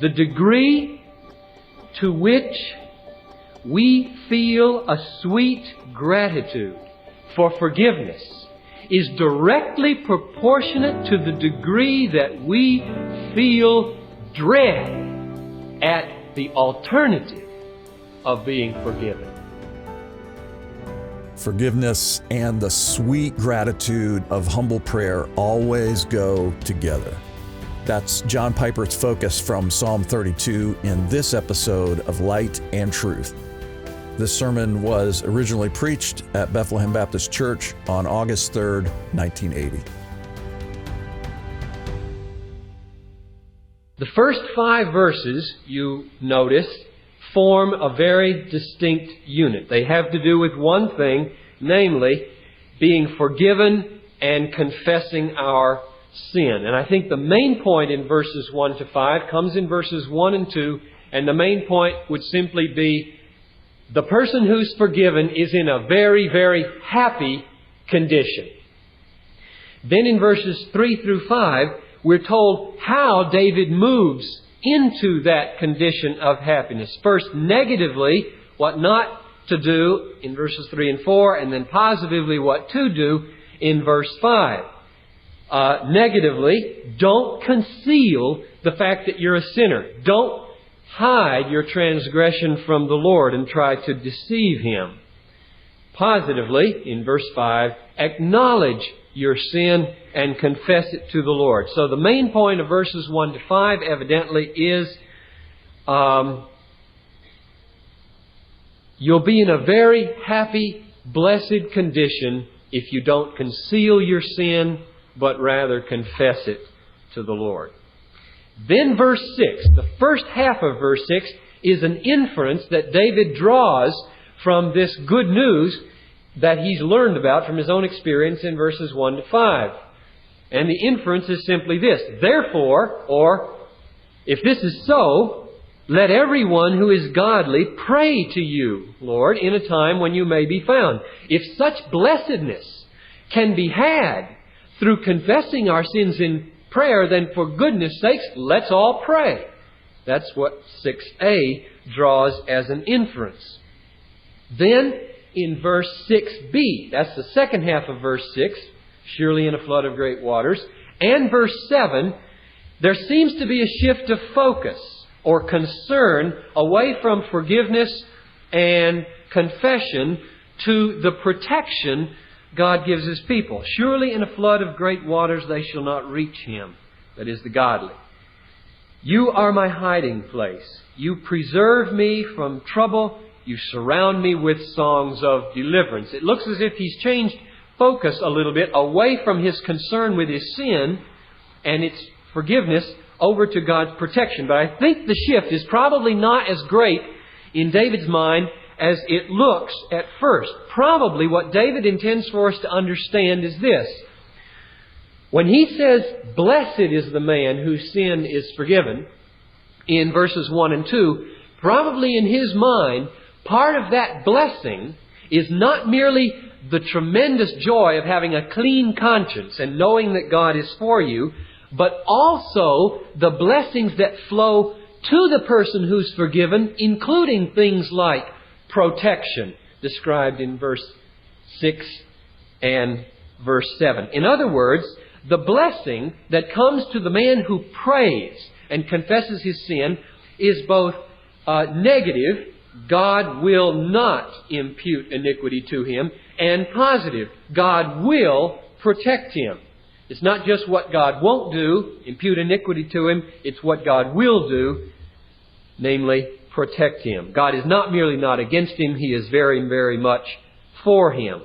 The degree to which we feel a sweet gratitude for forgiveness is directly proportionate to the degree that we feel dread at the alternative of being forgiven. Forgiveness and the sweet gratitude of humble prayer always go together. That's John Piper's focus from Psalm 32 in this episode of Light and Truth. This sermon was originally preached at Bethlehem Baptist Church on August 3rd, 1980. The first 5 verses, you notice, form a very distinct unit. They have to do with one thing, namely being forgiven and confessing our sin. And I think the main point in verses 1 to 5 comes in verses 1 and 2, and the main point would simply be the person who's forgiven is in a very, very happy condition. Then in verses 3 through 5, we're told how David moves into that condition of happiness. First, negatively, what not to do in verses 3 and 4, and then positively what to do in verse 5. Negatively, don't conceal the fact that you're a sinner. Don't hide your transgression from the Lord and try to deceive Him. Positively, in verse 5, acknowledge your sin and confess it to the Lord. So the main point of verses 1 to 5 evidently is you'll be in a very happy, blessed condition if you don't conceal your sin, but rather confess it to the Lord. Then verse 6, the first half of verse 6, is an inference that David draws from this good news that he's learned about from his own experience in verses 1 to 5. And the inference is simply this: therefore, or if this is so, let everyone who is godly pray to you, Lord, in a time when you may be found. If such blessedness can be had through confessing our sins in prayer, then for goodness sakes, let's all pray. That's what 6a draws as an inference. Then, in verse 6b, that's the second half of verse 6, surely in a flood of great waters, and verse 7, there seems to be a shift of focus or concern away from forgiveness and confession to the protection God gives His people. Surely in a flood of great waters they shall not reach him, that is the godly. You are my hiding place. You preserve me from trouble. You surround me with songs of deliverance. It looks as if he's changed focus a little bit away from his concern with his sin and its forgiveness over to God's protection. But I think the shift is probably not as great in David's mind as it looks at first. Probably what David intends for us to understand is this: when he says, blessed is the man whose sin is forgiven, in verses 1 and 2, probably in his mind, part of that blessing is not merely the tremendous joy of having a clean conscience and knowing that God is for you, but also the blessings that flow to the person who's forgiven, including things like protection, described in verse 6 and verse 7. In other words, the blessing that comes to the man who prays and confesses his sin is both negative, God will not impute iniquity to him, and positive, God will protect him. It's not just what God won't do, impute iniquity to him, it's what God will do, namely protect him. God is not merely not against him, He is very, very much for him.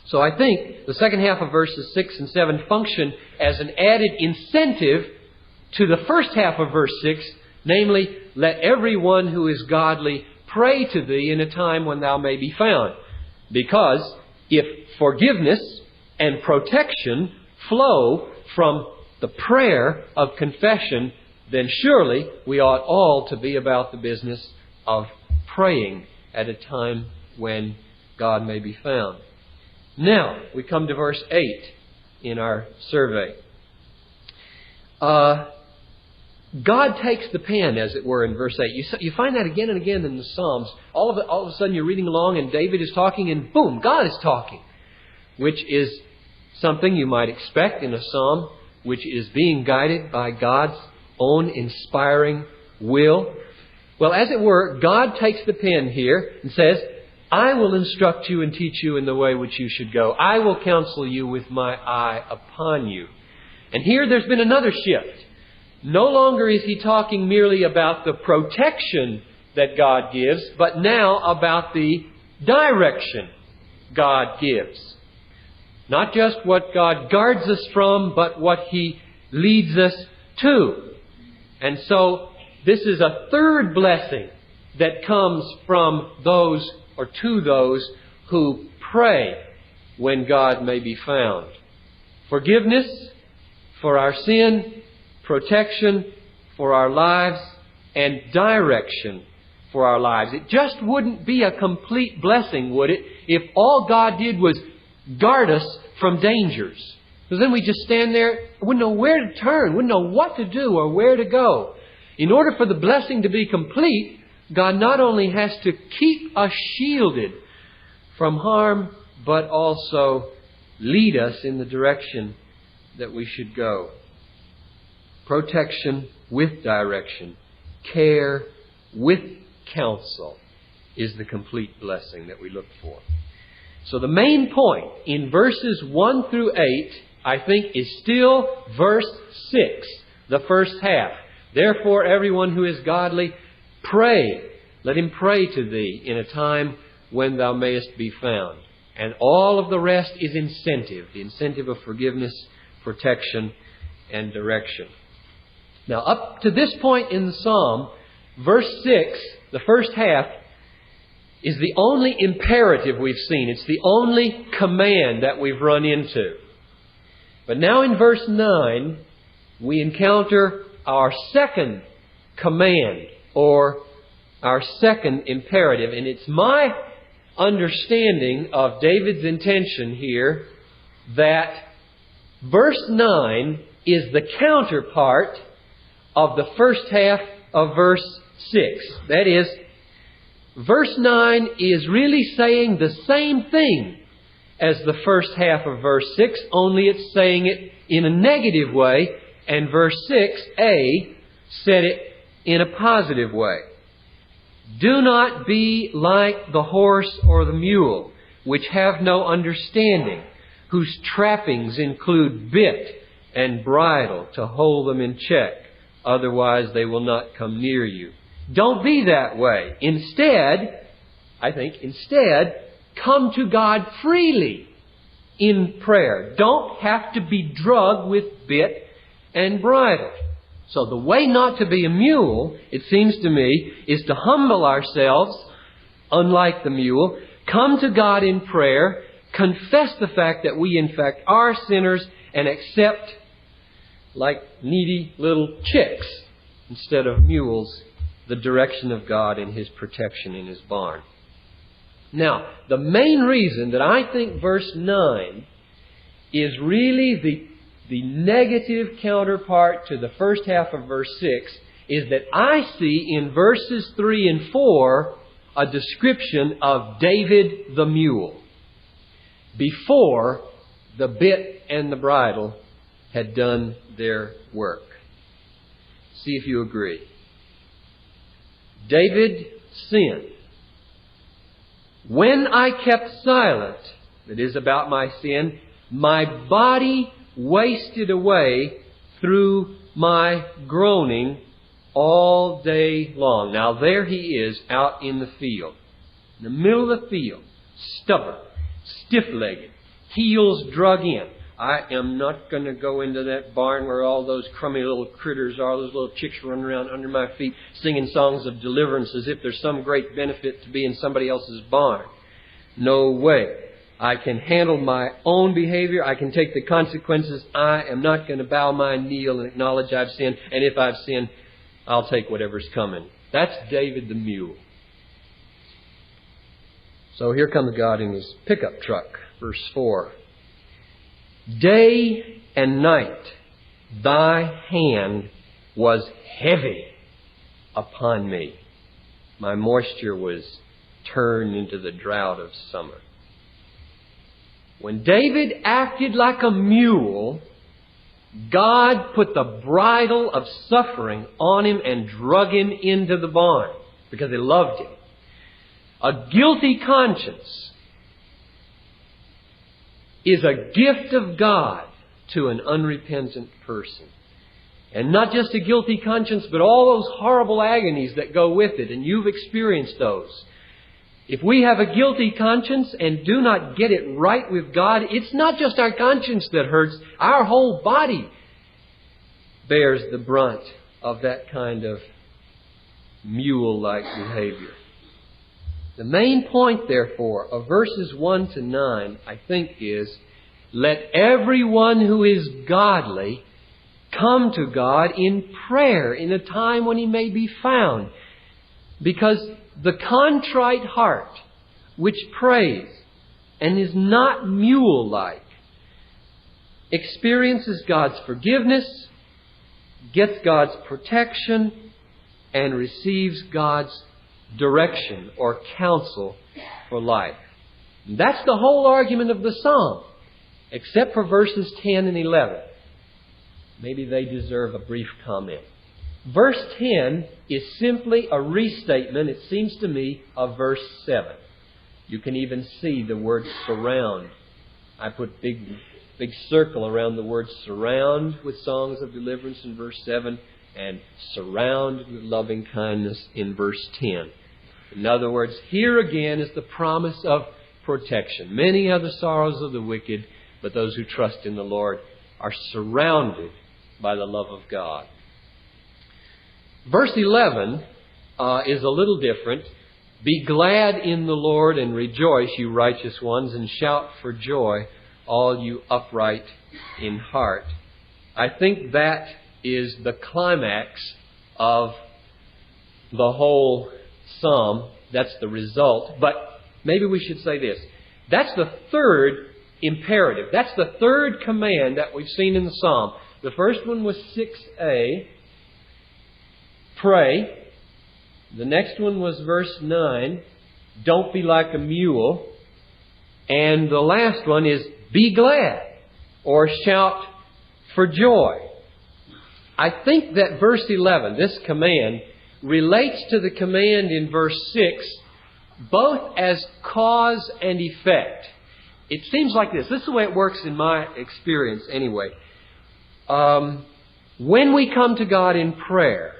So I think the second half of verses 6 and 7 function as an added incentive to the first half of verse 6, namely, let everyone who is godly pray to thee in a time when thou may be found. Because if forgiveness and protection flow from the prayer of confession, then surely we ought all to be about the business of praying at a time when God may be found. Now, we come to verse 8 in our survey. God takes the pen, as it were, in verse 8. You find that again and again in the Psalms. All of a sudden you're reading along and David is talking and boom, God is talking. Which is something you might expect in a psalm which is being guided by God's own inspiring will. Well, as it were, God takes the pen here and says, I will instruct you and teach you in the way which you should go. I will counsel you with my eye upon you. And here there's been another shift. No longer is he talking merely about the protection that God gives, but now about the direction God gives. Not just what God guards us from, but what He leads us to. And so, this is a third blessing that comes from those, or to those, who pray when God may be found. Forgiveness for our sin, protection for our lives, and direction for our lives. It just wouldn't be a complete blessing, would it, if all God did was guard us from dangers. Because then we just stand there, wouldn't know where to turn, wouldn't know what to do or where to go. In order for the blessing to be complete, God not only has to keep us shielded from harm, but also lead us in the direction that we should go. Protection with direction, care with counsel is the complete blessing that we look for. So the main point in verses 1 through 8, I think, is still verse 6, the first half. Therefore, everyone who is godly, pray. Let him pray to thee in a time when thou mayest be found. And all of the rest is incentive. The incentive of forgiveness, protection, and direction. Now, up to this point in the psalm, verse 6, the first half, is the only imperative we've seen. It's the only command that we've run into. But now in verse 9, we encounter our second command, or our second imperative. And it's my understanding of David's intention here that verse 9 is the counterpart of the first half of verse 6. That is, verse 9 is really saying the same thing as the first half of verse 6, only it's saying it in a negative way, and verse 6a said it in a positive way. Do not be like the horse or the mule, which have no understanding, whose trappings include bit and bridle to hold them in check. Otherwise they will not come near you. Don't be that way. Instead, come to God freely in prayer. Don't have to be drugged with bit and bridle. So the way not to be a mule, it seems to me, is to humble ourselves, unlike the mule, come to God in prayer, confess the fact that we in fact are sinners, and accept, like needy little chicks, instead of mules, the direction of God and His protection in His barn. Now, the main reason that I think verse 9 is really the negative counterpart to the first half of verse 6 is that I see in verses 3 and 4 a description of David the mule before the bit and the bridle had done their work. See if you agree. David sinned. When I kept silent, that is about my sin, my body wasted away through my groaning all day long. Now there he is out in the field, in the middle of the field, stubborn, stiff-legged, heels drug in. I am not going to go into that barn where all those crummy little critters are, those little chicks running around under my feet, singing songs of deliverance as if there's some great benefit to be in somebody else's barn. No way. I can handle my own behavior. I can take the consequences. I am not going to bow my knee and acknowledge I've sinned. And if I've sinned, I'll take whatever's coming. That's David the mule. So here comes God in his pickup truck. Verse 4. Day and night thy hand was heavy upon me. My moisture was turned into the drought of summer. When David acted like a mule, God put the bridle of suffering on him and drug him into the barn because He loved him. A guilty conscience is a gift of God to an unrepentant person. And not just a guilty conscience, but all those horrible agonies that go with it. And you've experienced those. If we have a guilty conscience and do not get it right with God, it's not just our conscience that hurts. Our whole body bears the brunt of that kind of mule-like behavior. The main point, therefore, of verses 1 to 9, I think, is, let everyone who is godly come to God in prayer in a time when He may be found. Because the contrite heart which prays and is not mule-like experiences God's forgiveness, gets God's protection, and receives God's direction or counsel for life. And that's the whole argument of the psalm, except for verses 10 and 11. Maybe they deserve a brief comment. Verse 10 is simply a restatement, it seems to me, of verse 7. You can even see the word surround. I put big circle around the word surround with songs of deliverance in verse 7 and surround with loving kindness in verse 10. In other words, here again is the promise of protection. Many are the sorrows of the wicked, but those who trust in the Lord are surrounded by the love of God. Verse 11 is a little different. Be glad in the Lord and rejoice, you righteous ones, and shout for joy, all you upright in heart. I think that is the climax of the whole psalm. That's the result. But maybe we should say this. That's the third imperative. That's the third command that we've seen in the psalm. The first one was 6a, pray. The next one was verse 9, don't be like a mule. And the last one is be glad or shout for joy. I think that verse 11, this command, relates to the command in verse 6, both as cause and effect. It seems like this. This is the way it works in my experience anyway. When we come to God in prayer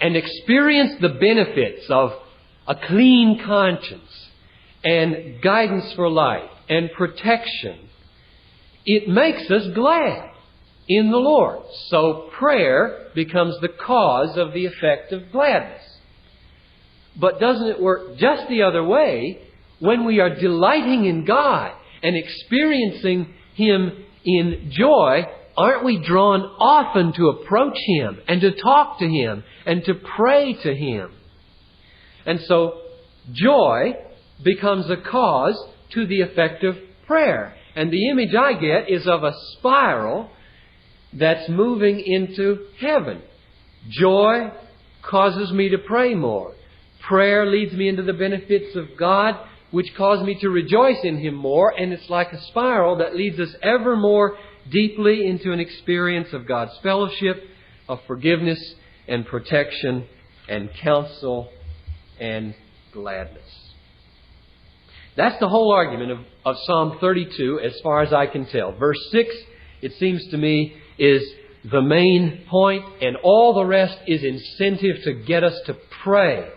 and experience the benefits of a clean conscience and guidance for life and protection, it makes us glad in the Lord. So prayer becomes the cause of the effect of gladness. But doesn't it work just the other way when we are delighting in God and experiencing Him in joy? Aren't we drawn often to approach Him and to talk to Him and to pray to Him? And so joy becomes a cause to the effect of prayer. And the image I get is of a spiral that's moving into heaven. Joy causes me to pray more. Prayer leads me into the benefits of God, which cause me to rejoice in Him more. And it's like a spiral that leads us ever more deeply into an experience of God's fellowship, of forgiveness and protection and counsel and gladness. That's the whole argument of Psalm 32 as far as I can tell. Verse 6, it seems to me, is the main point, and all the rest is incentive to get us to pray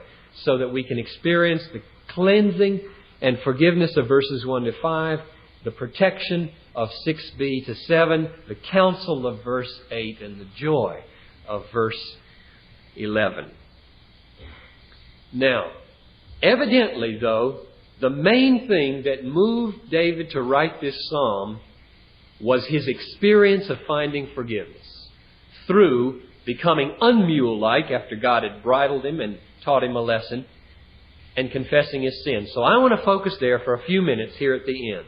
so that we can experience the cleansing and forgiveness of verses 1 to 5, the protection of 6b to 7, the counsel of verse 8, and the joy of verse 11. Now, evidently, though, the main thing that moved David to write this psalm was his experience of finding forgiveness through becoming unmule-like after God had bridled him and taught him a lesson and confessing his sins. So I want to focus there for a few minutes here at the end.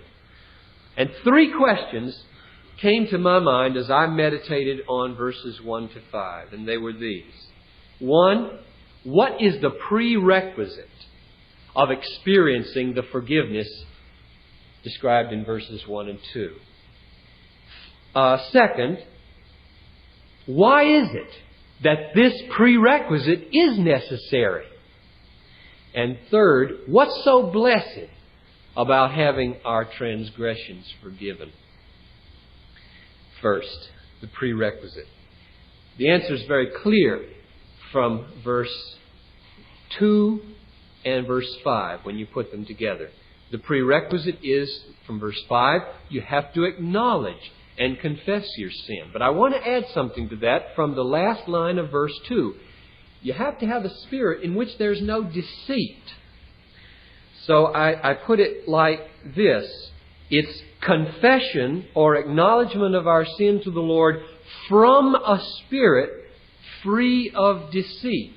And 3 questions came to my mind as I meditated on verses 1 to 5, and they were these. 1, what is the prerequisite of experiencing the forgiveness described in verses 1 and 2? Second, why is it that this prerequisite is necessary? And third, what's so blessed about having our transgressions forgiven? First, the prerequisite. The answer is very clear from verse 2 and verse 5 when you put them together. The prerequisite is, from verse 5, you have to acknowledge and confess your sin. But I want to add something to that from the last line of verse 2. You have to have a spirit in which there's no deceit. So I put it like this. It's confession or acknowledgement of our sin to the Lord from a spirit free of deceit.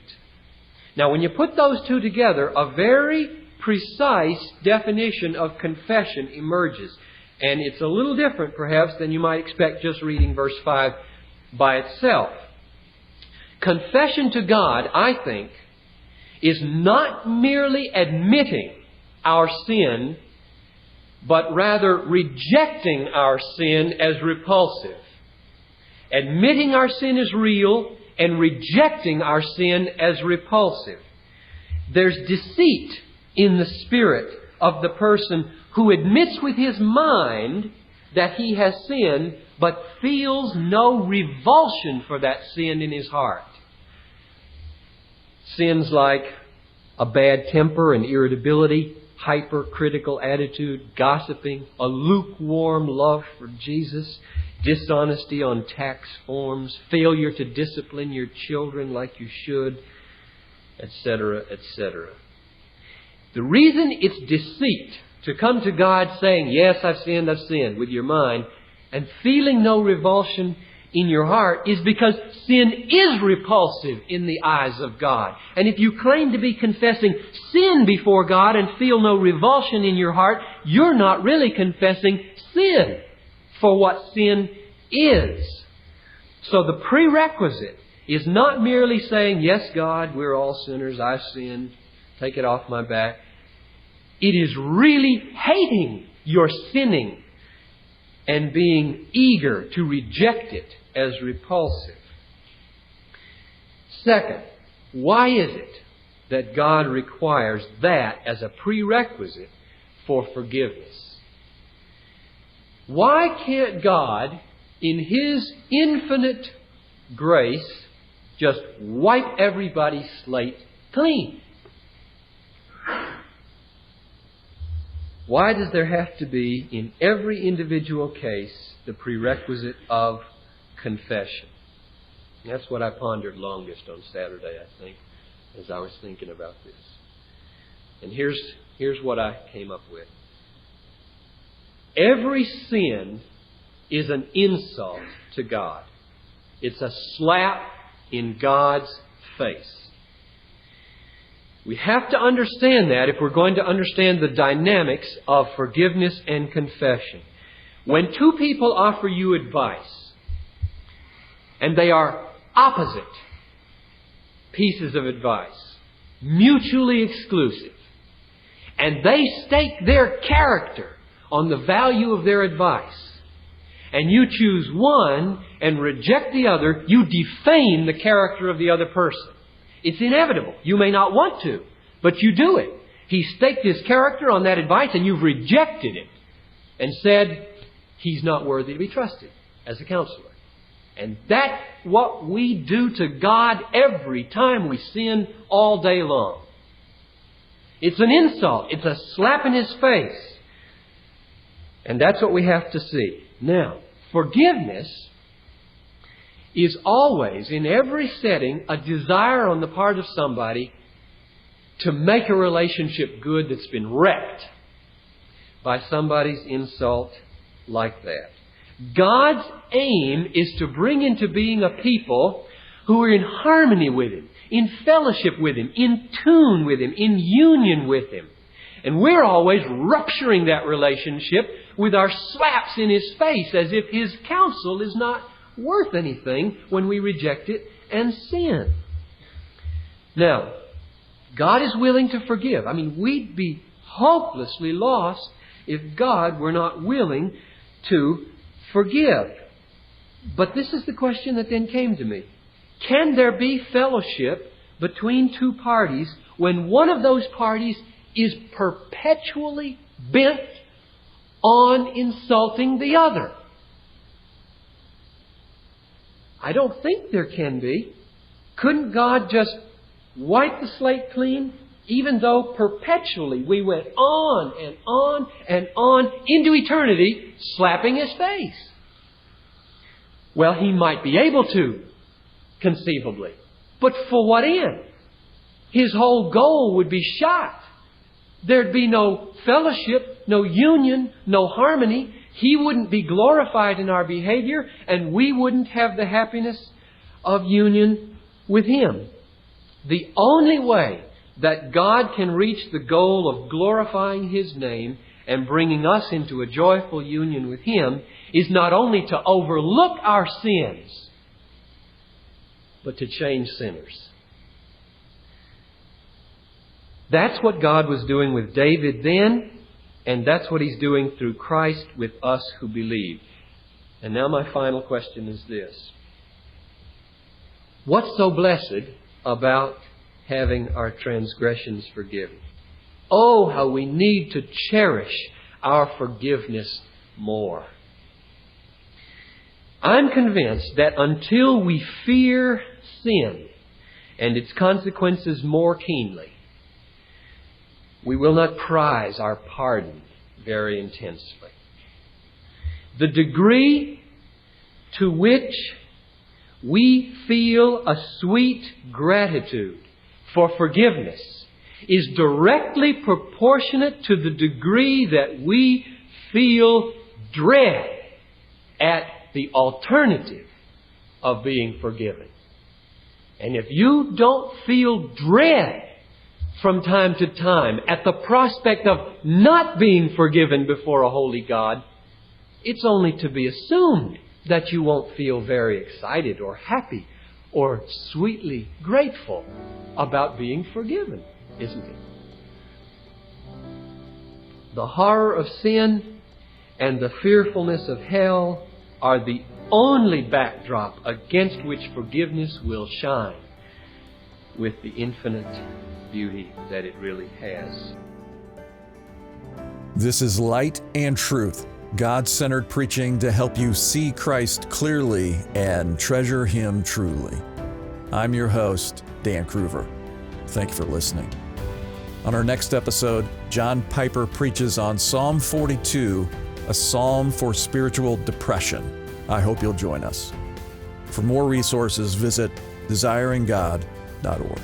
Now, when you put those two together, a very precise definition of confession emerges. And it's a little different, perhaps, than you might expect just reading verse 5 by itself. Confession to God, I think, is not merely admitting our sin, but rather rejecting our sin as repulsive. Admitting our sin is real and rejecting our sin as repulsive. There's deceit in the spirit of the person who admits with his mind that he has sinned, but feels no revulsion for that sin in his heart. Sins like a bad temper and irritability, hypercritical attitude, gossiping, a lukewarm love for Jesus, dishonesty on tax forms, failure to discipline your children like you should, etc., etc. The reason it's deceit to come to God saying, yes, I've sinned with your mind, and feeling no revulsion in your heart is because sin is repulsive in the eyes of God. And if you claim to be confessing sin before God and feel no revulsion in your heart, you're not really confessing sin for what sin is. So the prerequisite is not merely saying, yes, God, we're all sinners, I've sinned, take it off my back. It is really hating your sinning and being eager to reject it as repulsive. Second, why is it that God requires that as a prerequisite for forgiveness? Why can't God, in His infinite grace, just wipe everybody's slate clean? Why does there have to be, in every individual case, the prerequisite of confession? And that's what I pondered longest on Saturday, I think, as I was thinking about this. And here's what I came up with. Every sin is an insult to God. It's a slap in God's face. We have to understand that if we're going to understand the dynamics of forgiveness and confession. When two people offer you advice, and they are opposite pieces of advice, mutually exclusive, and they stake their character on the value of their advice, and you choose one and reject the other, you defame the character of the other person. It's inevitable. You may not want to, but you do it. He staked his character on that advice and you've rejected it and said, he's not worthy to be trusted as a counselor. And that's what we do to God every time we sin all day long. It's an insult. It's a slap in His face. And that's what we have to see. Now, forgiveness is always, in every setting, a desire on the part of somebody to make a relationship good that's been wrecked by somebody's insult like that. God's aim is to bring into being a people who are in harmony with Him, in fellowship with Him, in tune with Him, in union with Him. And we're always rupturing that relationship with our slaps in His face as if His counsel is not worth anything when we reject it and sin. Now, God is willing to forgive. I mean, we'd be hopelessly lost if God were not willing to forgive. But this is the question that then came to me. Can there be fellowship between two parties when one of those parties is perpetually bent on insulting the other? I don't think there can be. Couldn't God just wipe the slate clean, even though perpetually we went on and on and on into eternity slapping His face? Well, He might be able to, conceivably. But for what end? His whole goal would be shot. There'd be no fellowship, no union, no harmony. He wouldn't be glorified in our behavior, and we wouldn't have the happiness of union with Him. The only way that God can reach the goal of glorifying His name and bringing us into a joyful union with Him is not only to overlook our sins, but to change sinners. That's what God was doing with David then, and that's what He's doing through Christ with us who believe. And now my final question is this. What's so blessed about having our transgressions forgiven? Oh, how we need to cherish our forgiveness more. I'm convinced that until we fear sin and its consequences more keenly, we will not prize our pardon very intensely. The degree to which we feel a sweet gratitude for forgiveness is directly proportionate to the degree that we feel dread at the alternative of being forgiven. And if you don't feel dread from time to time at the prospect of not being forgiven before a holy God, it's only to be assumed that you won't feel very excited or happy or sweetly grateful about being forgiven, isn't it? The horror of sin and the fearfulness of hell are the only backdrop against which forgiveness will shine with the infinite beauty that it really has. This is Light and Truth, God-centered preaching to help you see Christ clearly and treasure Him truly. I'm your host, Dan Kruver. Thank you for listening. On our next episode, John Piper preaches on Psalm 42, a psalm for spiritual depression. I hope you'll join us. For more resources, visit desiringgod.org.